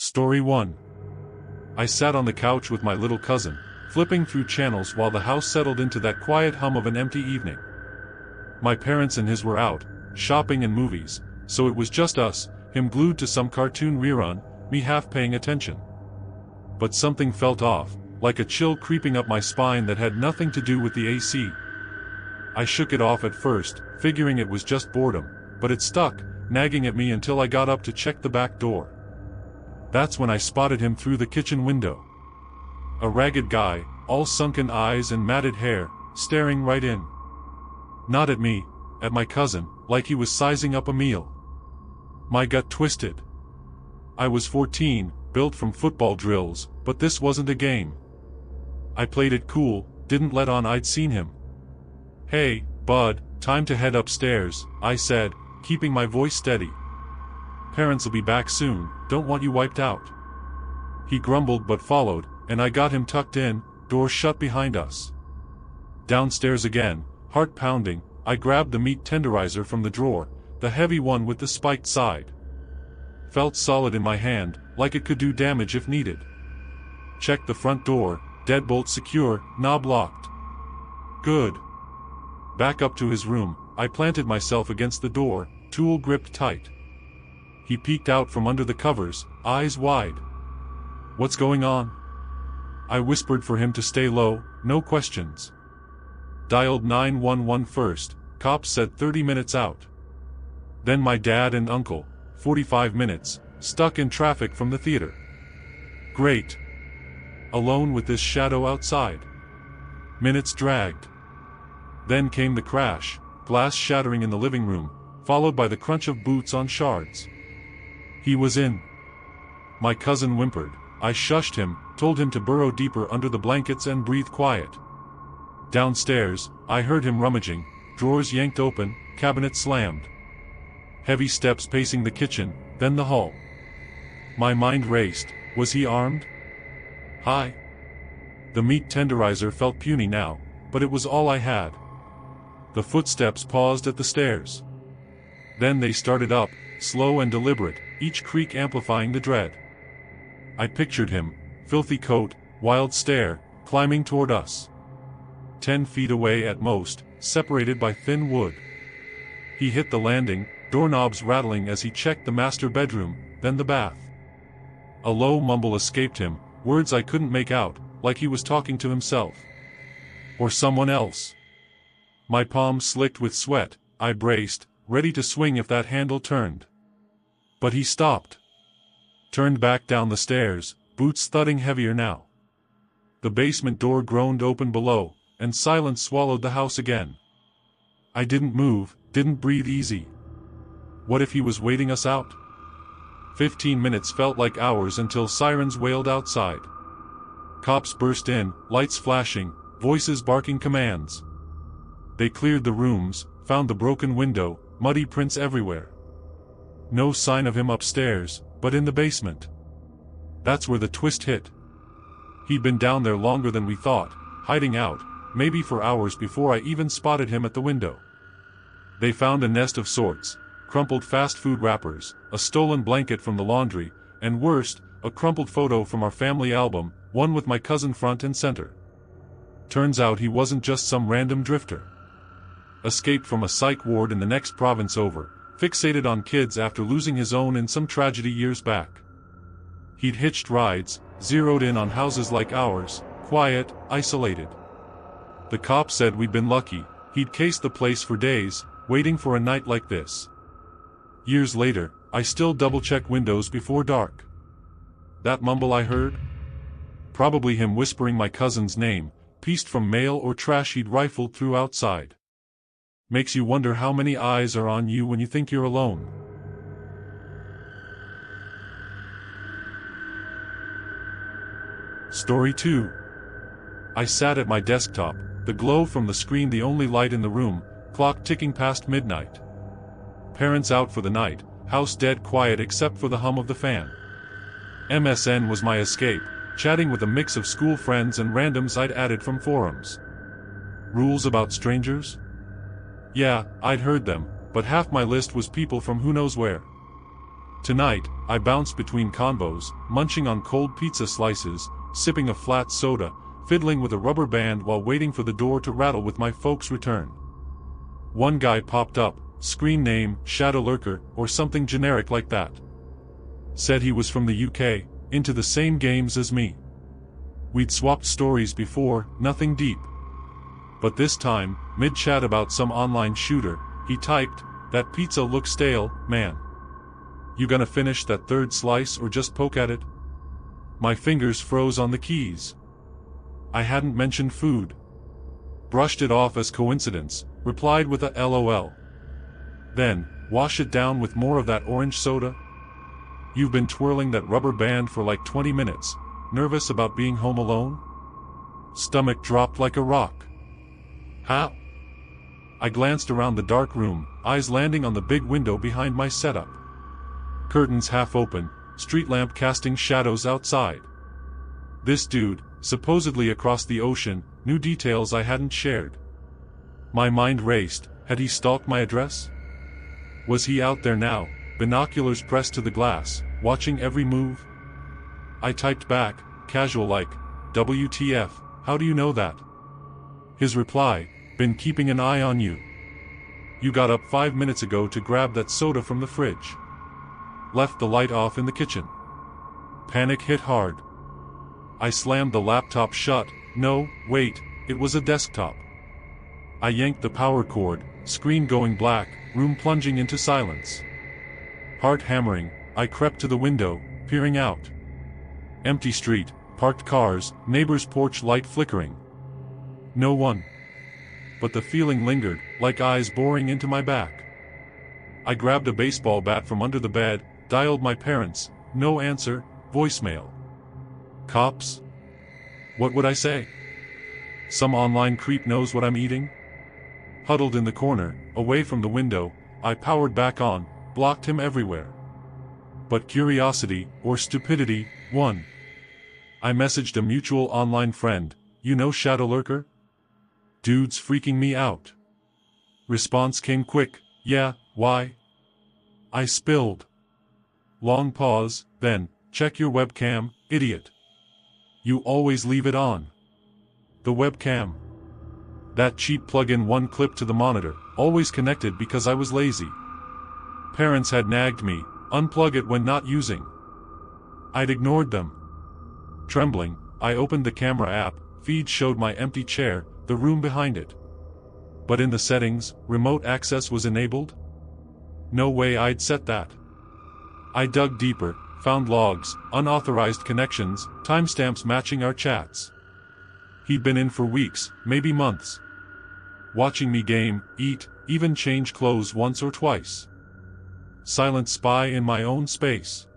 Story 1. I sat on the couch with my little cousin, flipping through channels while the house settled into that quiet hum of an empty evening. My parents and his were out, shopping and movies, so it was just us, him glued to some cartoon rerun, me half paying attention. But something felt off, like a chill creeping up my spine that had nothing to do with the AC. I shook it off at first, figuring it was just boredom, but it stuck, nagging at me until I got up to check the back door. That's when I spotted him through the kitchen window. A ragged guy, all sunken eyes and matted hair, staring right in. Not at me, at my cousin, like he was sizing up a meal. My gut twisted. I was 14, built from football drills, but this wasn't a game. I played it cool, didn't let on I'd seen him. "Hey, bud, time to head upstairs," I said, keeping my voice steady. "Parents'll be back soon, don't want you wiped out." He grumbled but followed, and I got him tucked in, door shut behind us. Downstairs again, heart pounding, I grabbed the meat tenderizer from the drawer, the heavy one with the spiked side. Felt solid in my hand, like it could do damage if needed. Checked the front door, deadbolt secure, knob locked. Good. Back up to his room, I planted myself against the door, tool gripped tight. He peeked out from under the covers, eyes wide. "What's going on?" I whispered for him to stay low, no questions. Dialed 911 first, cops said 30 minutes out. Then my dad and uncle, 45 minutes, stuck in traffic from the theater. Great. Alone with this shadow outside. Minutes dragged. Then came the crash, glass shattering in the living room, followed by the crunch of boots on shards. He was in. My cousin whimpered. I shushed him, told him to burrow deeper under the blankets and breathe quiet. Downstairs, I heard him rummaging, drawers yanked open, cabinet slammed. Heavy steps pacing the kitchen, then the hall. My mind raced. Was he armed? Hi. The meat tenderizer felt puny now, but it was all I had. The footsteps paused at the stairs. Then they started up, slow and deliberate, each creak amplifying the dread. I pictured him, filthy coat, wild stare, climbing toward us. 10 feet away at most, separated by thin wood. He hit the landing, doorknobs rattling as he checked the master bedroom, then the bath. A low mumble escaped him, words I couldn't make out, like he was talking to himself. Or someone else. My palms slicked with sweat, I braced, ready to swing if that handle turned. But he stopped. Turned back down the stairs, boots thudding heavier now. The basement door groaned open below, and silence swallowed the house again. I didn't move, didn't breathe easy. What if he was waiting us out? 15 minutes felt like hours until sirens wailed outside. Cops burst in, lights flashing, voices barking commands. They cleared the rooms, found the broken window, muddy prints everywhere. No sign of him upstairs, but in the basement. That's where the twist hit. He'd been down there longer than we thought, hiding out, maybe for hours before I even spotted him at the window. They found a nest of sorts, crumpled fast food wrappers, a stolen blanket from the laundry, and worst, a crumpled photo from our family album, one with my cousin front and center. Turns out he wasn't just some random drifter. Escaped from a psych ward in the next province over, fixated on kids after losing his own in some tragedy years back. He'd hitched rides, zeroed in on houses like ours, quiet, isolated. The cop said we'd been lucky, he'd cased the place for days, waiting for a night like this. Years later, I still double-check windows before dark. That mumble I heard? Probably him whispering my cousin's name, pieced from mail or trash he'd rifled through outside. Makes you wonder how many eyes are on you when you think you're alone. Story 2. I sat at my desktop, the glow from the screen the only light in the room, clock ticking past midnight. Parents out for the night, house dead quiet except for the hum of the fan. MSN was my escape, chatting with a mix of school friends and randoms I'd added from forums. Rules about strangers? Yeah, I'd heard them, but half my list was people from who knows where. Tonight, I bounced between combos, munching on cold pizza slices, sipping a flat soda, fiddling with a rubber band while waiting for the door to rattle with my folks' return. One guy popped up, screen name, Shadow Lurker, or something generic like that. Said he was from the UK, into the same games as me. We'd swapped stories before, nothing deep. But this time, mid-chat about some online shooter, he typed, "That pizza looks stale, man. You gonna finish that third slice or just poke at it?" My fingers froze on the keys. I hadn't mentioned food. Brushed it off as coincidence, replied with a LOL. Then, wash it down with more of that orange soda? You've been twirling that rubber band for like 20 minutes, nervous about being home alone? Stomach dropped like a rock. How? I glanced around the dark room, eyes landing on the big window behind my setup. Curtains half open, street lamp casting shadows outside. This dude, supposedly across the ocean, knew details I hadn't shared. My mind raced. Had he stalked my address? Was he out there now, binoculars pressed to the glass, watching every move? I typed back, casual like, "WTF, how do you know that?" His reply, "Been keeping an eye on you. You got up 5 minutes ago to grab that soda from the fridge. Left the light off in the kitchen." Panic hit hard. I slammed the laptop shut. No, wait, it was a desktop. I yanked the power cord, screen going black, room plunging into silence. Heart hammering, I crept to the window, peering out. Empty street, parked cars, neighbor's porch light flickering. No one. But the feeling lingered, like eyes boring into my back. I grabbed a baseball bat from under the bed, dialed my parents, no answer, voicemail. Cops? What would I say? Some online creep knows what I'm eating? Huddled in the corner, away from the window, I powered back on, blocked him everywhere. But curiosity, or stupidity, won. I messaged a mutual online friend, "You know Shadow Lurker? Dude's freaking me out." Response came quick, "Yeah, why?" I spilled. Long pause, then, "Check your webcam, idiot. You always leave it on." The webcam. That cheap plug-in one clip to the monitor, always connected because I was lazy. Parents had nagged me, "Unplug it when not using." I'd ignored them. Trembling, I opened the camera app, feed showed my empty chair, the room behind it. But in the settings, remote access was enabled? No way I'd set that. I dug deeper, found logs, unauthorized connections, timestamps matching our chats. He'd been in for weeks, maybe months. Watching me game, eat, even change clothes once or twice. Silent spy in my own space.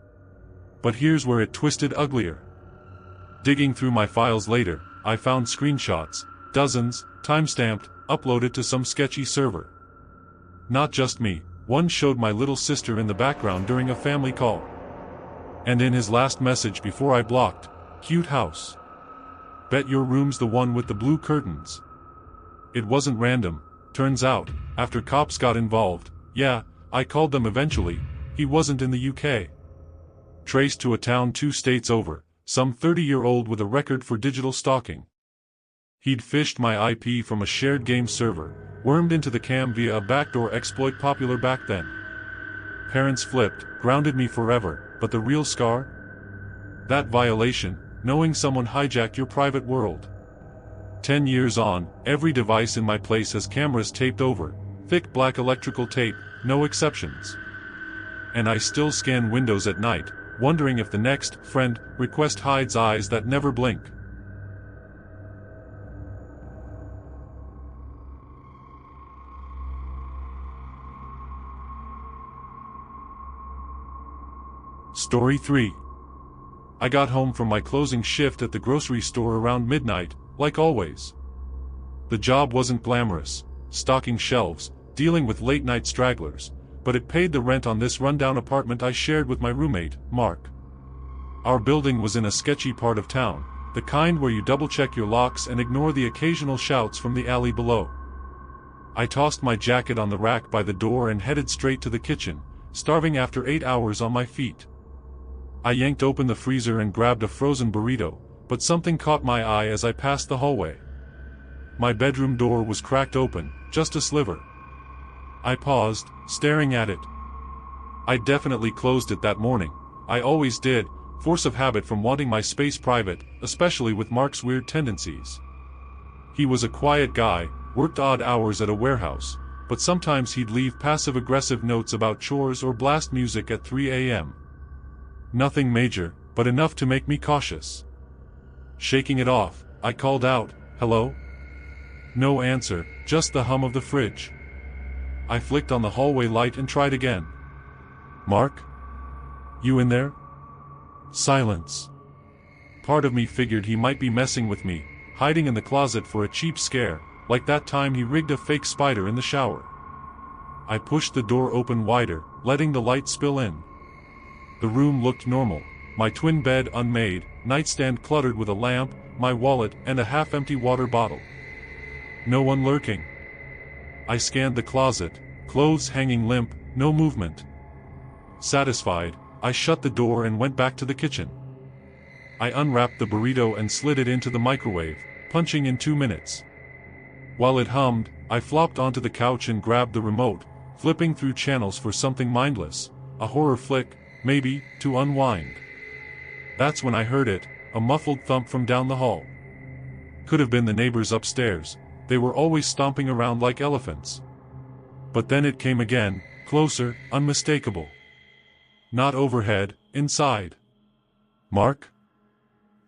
But here's where it twisted uglier. Digging through my files later, I found screenshots, dozens, timestamped, uploaded to some sketchy server. Not just me, one showed my little sister in the background during a family call. And in his last message before I blocked, "Cute house. Bet your room's the one with the blue curtains." It wasn't random, turns out, after cops got involved, yeah, I called them eventually, he wasn't in the UK. Traced to a town 2 states over, some 30-year-old with a record for digital stalking. He'd fished my IP from a shared game server, wormed into the cam via a backdoor exploit popular back then. Parents flipped, grounded me forever, but the real scar? That violation, knowing someone hijacked your private world. 10 years on, every device in my place has cameras taped over, thick black electrical tape, no exceptions. And I still scan windows at night, wondering if the next friend request hides eyes that never blink. Story 3. I got home from my closing shift at the grocery store around midnight, like always. The job wasn't glamorous, stocking shelves, dealing with late-night stragglers, but it paid the rent on this rundown apartment I shared with my roommate, Mark. Our building was in a sketchy part of town, the kind where you double-check your locks and ignore the occasional shouts from the alley below. I tossed my jacket on the rack by the door and headed straight to the kitchen, starving after 8 hours on my feet. I yanked open the freezer and grabbed a frozen burrito, but something caught my eye as I passed the hallway. My bedroom door was cracked open, just a sliver. I paused, staring at it. I definitely closed it that morning. I always did, force of habit from wanting my space private, especially with Mark's weird tendencies. He was a quiet guy, worked odd hours at a warehouse, but sometimes he'd leave passive-aggressive notes about chores or blast music at 3 a.m. Nothing major, but enough to make me cautious. Shaking it off, I called out, "Hello?" No answer, just the hum of the fridge. I flicked on the hallway light and tried again. "Mark? You in there?" Silence. Part of me figured he might be messing with me, hiding in the closet for a cheap scare, like that time he rigged a fake spider in the shower. I pushed the door open wider, letting the light spill in. The room looked normal, my twin bed unmade, nightstand cluttered with a lamp, my wallet, and a half-empty water bottle. No one lurking. I scanned the closet, clothes hanging limp, no movement. Satisfied, I shut the door and went back to the kitchen. I unwrapped the burrito and slid it into the microwave, punching in 2 minutes. While it hummed, I flopped onto the couch and grabbed the remote, flipping through channels for something mindless, a horror flick, maybe, to unwind. That's when I heard it, a muffled thump from down the hall. Could have been the neighbors upstairs, they were always stomping around like elephants. But then it came again, closer, unmistakable. Not overhead, inside. "Mark?"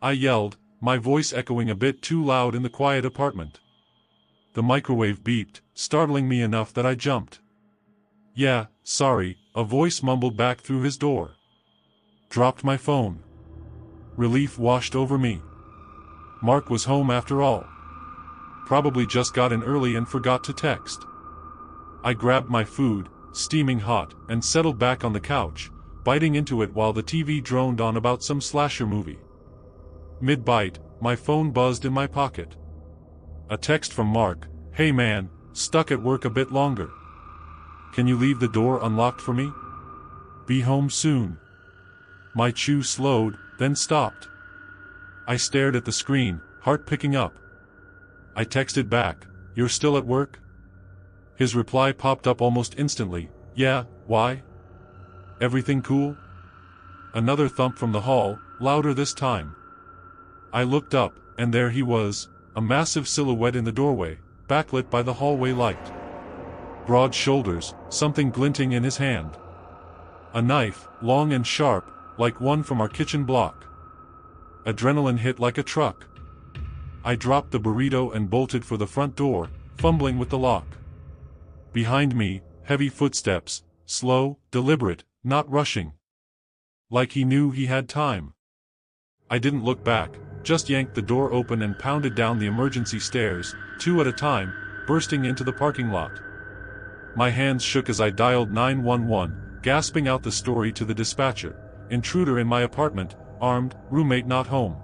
I yelled, my voice echoing a bit too loud in the quiet apartment. The microwave beeped, startling me enough that I jumped. "Yeah, sorry," a voice mumbled back through his door. Dropped my phone. Relief washed over me. Mark was home after all. Probably just got in early and forgot to text. I grabbed my food, steaming hot, and settled back on the couch, biting into it while the TV droned on about some slasher movie. Mid-bite, my phone buzzed in my pocket. A text from Mark, "Hey man, stuck at work a bit longer. Can you leave the door unlocked for me? Be home soon." My chew slowed, then stopped. I stared at the screen, heart picking up. I texted back, "You're still at work?" His reply popped up almost instantly, "Yeah, why? Everything cool?" Another thump from the hall, louder this time. I looked up, and there he was, a massive silhouette in the doorway, backlit by the hallway light. Broad shoulders, something glinting in his hand. A knife, long and sharp, like one from our kitchen block. Adrenaline hit like a truck. I dropped the burrito and bolted for the front door, fumbling with the lock. Behind me, heavy footsteps, slow, deliberate, not rushing. Like he knew he had time. I didn't look back, just yanked the door open and pounded down the emergency stairs, 2 at a time, bursting into the parking lot. My hands shook as I dialed 911, gasping out the story to the dispatcher. "Intruder in my apartment, armed, roommate not home."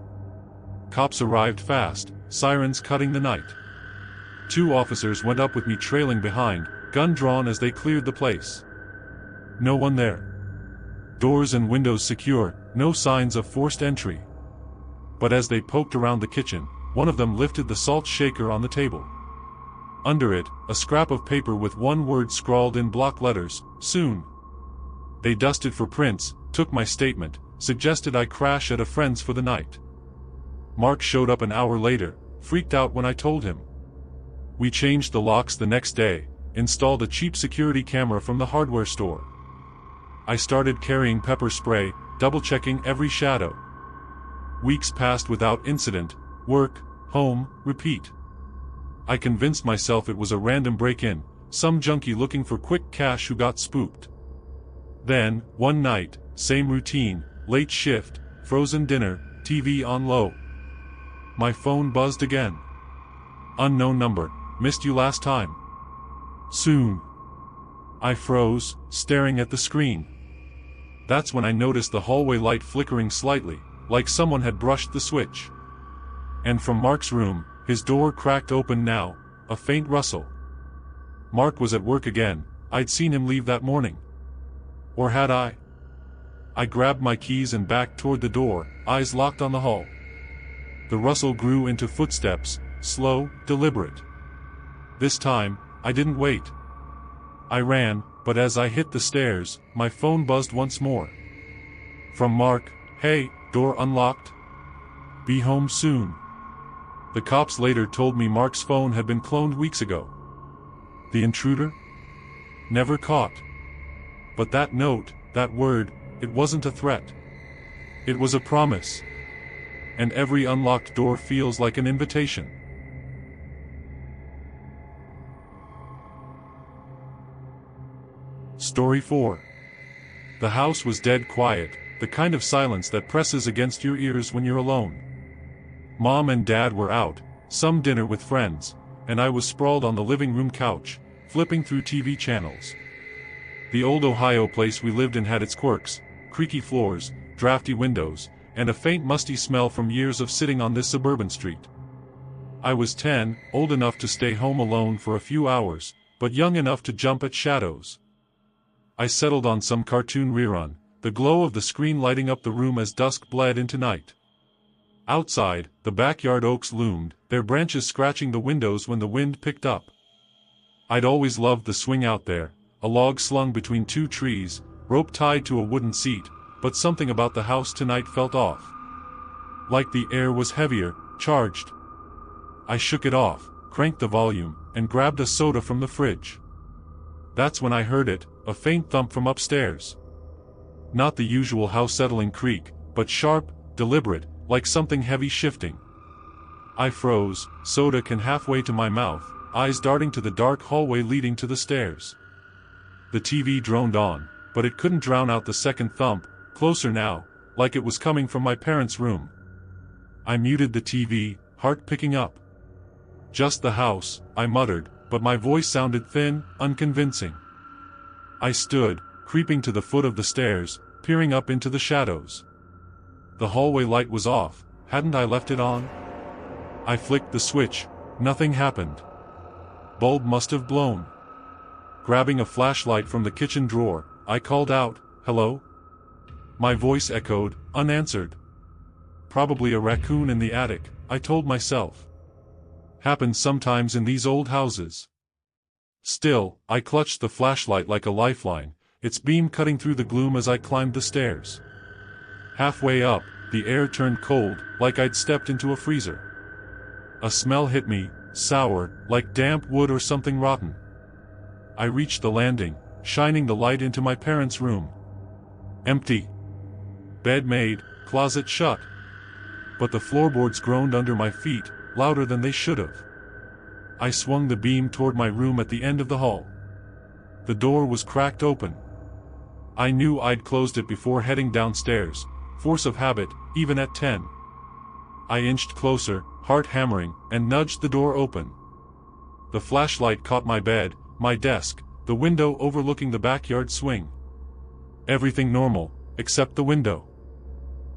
Cops arrived fast, sirens cutting the night. 2 officers went up with me trailing behind, gun drawn as they cleared the place. No one there. Doors and windows secure, no signs of forced entry. But as they poked around the kitchen, one of them lifted the salt shaker on the table. Under it, a scrap of paper with one word scrawled in block letters, "Soon." They dusted for prints, took my statement, suggested I crash at a friend's for the night. Mark showed up an hour later, freaked out when I told him. We changed the locks the next day, installed a cheap security camera from the hardware store. I started carrying pepper spray, double-checking every shadow. Weeks passed without incident, work, home, repeat. I convinced myself it was a random break-in, some junkie looking for quick cash who got spooked. Then, one night, same routine, late shift, frozen dinner, TV on low. My phone buzzed again. "Unknown number, missed you last time." "Soon." I froze, staring at the screen. That's when I noticed the hallway light flickering slightly, like someone had brushed the switch. And from Mark's room, his door cracked open now, a faint rustle. Mark was at work again, I'd seen him leave that morning. Or had I? I grabbed my keys and backed toward the door, eyes locked on the hall. The rustle grew into footsteps, slow, deliberate. This time, I didn't wait. I ran, but as I hit the stairs, my phone buzzed once more. From Mark: "Hey, door unlocked? Be home soon." The cops later told me Mark's phone had been cloned weeks ago. The intruder? Never caught. But that note, that word, it wasn't a threat. It was a promise. And every unlocked door feels like an invitation. Story 4. The house was dead quiet, the kind of silence that presses against your ears when you're alone. Mom and Dad were out, some dinner with friends, and I was sprawled on the living room couch, flipping through TV channels. The old Ohio place we lived in had its quirks: creaky floors, drafty windows, and a faint musty smell from years of sitting on this suburban street. I was 10, old enough to stay home alone for a few hours, but young enough to jump at shadows. I settled on some cartoon rerun, the glow of the screen lighting up the room as dusk bled into night. Outside, the backyard oaks loomed, their branches scratching the windows when the wind picked up. I'd always loved the swing out there, a log slung between two trees, rope tied to a wooden seat, but something about the house tonight felt off. Like the air was heavier, charged. I shook it off, cranked the volume, and grabbed a soda from the fridge. That's when I heard it, a faint thump from upstairs. Not the usual house-settling creak, but sharp, deliberate, like something heavy shifting. I froze, soda can halfway to my mouth, eyes darting to the dark hallway leading to the stairs. The TV droned on, but it couldn't drown out the second thump, closer now, like it was coming from my parents' room. I muted the TV, heart picking up. "Just the house," I muttered, but my voice sounded thin, unconvincing. I stood, creeping to the foot of the stairs, peering up into the shadows. The hallway light was off, hadn't I left it on? I flicked the switch, nothing happened. Bulb must have blown. Grabbing a flashlight from the kitchen drawer, I called out, "Hello?" My voice echoed, unanswered. Probably a raccoon in the attic, I told myself. Happens sometimes in these old houses. Still, I clutched the flashlight like a lifeline, its beam cutting through the gloom as I climbed the stairs. Halfway up, the air turned cold, like I'd stepped into a freezer. A smell hit me, sour, like damp wood or something rotten. I reached the landing, shining the light into my parents' room. Empty. Bed made, closet shut. But the floorboards groaned under my feet, louder than they should have. I swung the beam toward my room at the end of the hall. The door was cracked open. I knew I'd closed it before heading downstairs, force of habit, even at 10. I inched closer, heart hammering, and nudged the door open. The flashlight caught my bed, my desk, the window overlooking the backyard swing. Everything normal, except the window.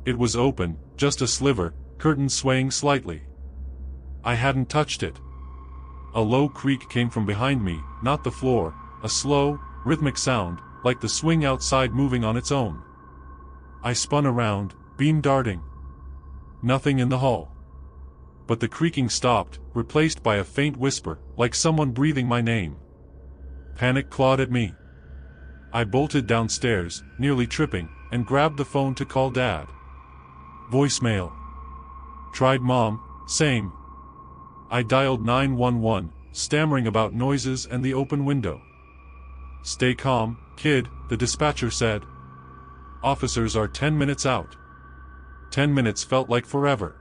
It was open, just a sliver, curtains swaying slightly. I hadn't touched it. A low creak came from behind me, not the floor, a slow, rhythmic sound, like the swing outside moving on its own. I spun around, beam darting. Nothing in the hall. But the creaking stopped, replaced by a faint whisper, like someone breathing my name. Panic clawed at me. I bolted downstairs, nearly tripping, and grabbed the phone to call Dad. Voicemail. Tried Mom, same. I dialed 911, stammering about noises and the open window. "Stay calm, kid," the dispatcher said. "Officers are 10 minutes out." 10 minutes felt like forever.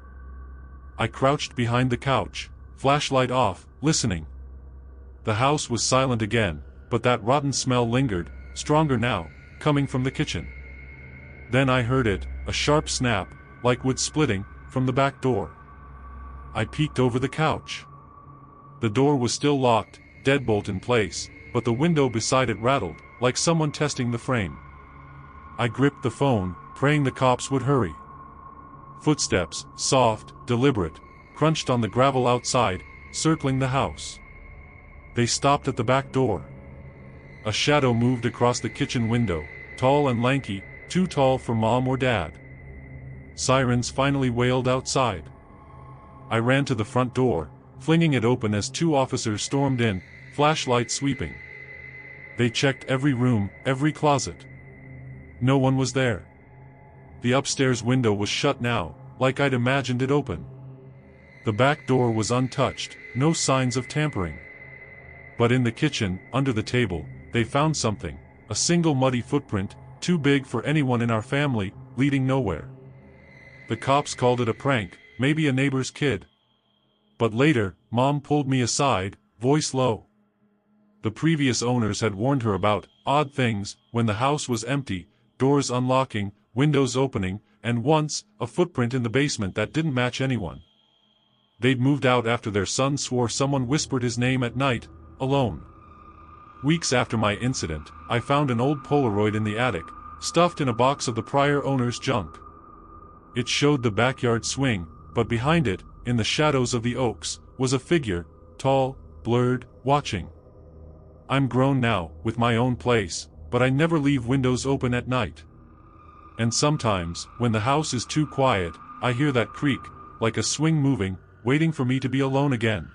I crouched behind the couch, flashlight off, listening. The house was silent again, but that rotten smell lingered, stronger now, coming from the kitchen. Then I heard it, a sharp snap, like wood splitting, from the back door. I peeked over the couch. The door was still locked, deadbolt in place, but the window beside it rattled, like someone testing the frame. I gripped the phone, praying the cops would hurry. Footsteps, soft, deliberate, crunched on the gravel outside, circling the house. They stopped at the back door. A shadow moved across the kitchen window, tall and lanky, too tall for mom or dad. Sirens finally wailed outside. I ran to the front door, flinging it open as two officers stormed in, flashlights sweeping. They checked every room, every closet. No one was there. The upstairs window was shut now, like I'd imagined it open. The back door was untouched, no signs of tampering. But in the kitchen, under the table, they found something, a single muddy footprint, too big for anyone in our family, leading nowhere. The cops called it a prank, maybe a neighbor's kid. But later, Mom pulled me aside, voice low. The previous owners had warned her about odd things when the house was empty, doors unlocking, windows opening, and once, a footprint in the basement that didn't match anyone. They'd moved out after their son swore someone whispered his name at night, alone. Weeks after my incident, I found an old Polaroid in the attic, stuffed in a box of the prior owner's junk. It showed the backyard swing, but behind it, in the shadows of the oaks, was a figure, tall, blurred, watching. I'm grown now, with my own place, but I never leave windows open at night. And sometimes, when the house is too quiet, I hear that creak, like a swing moving, waiting for me to be alone again.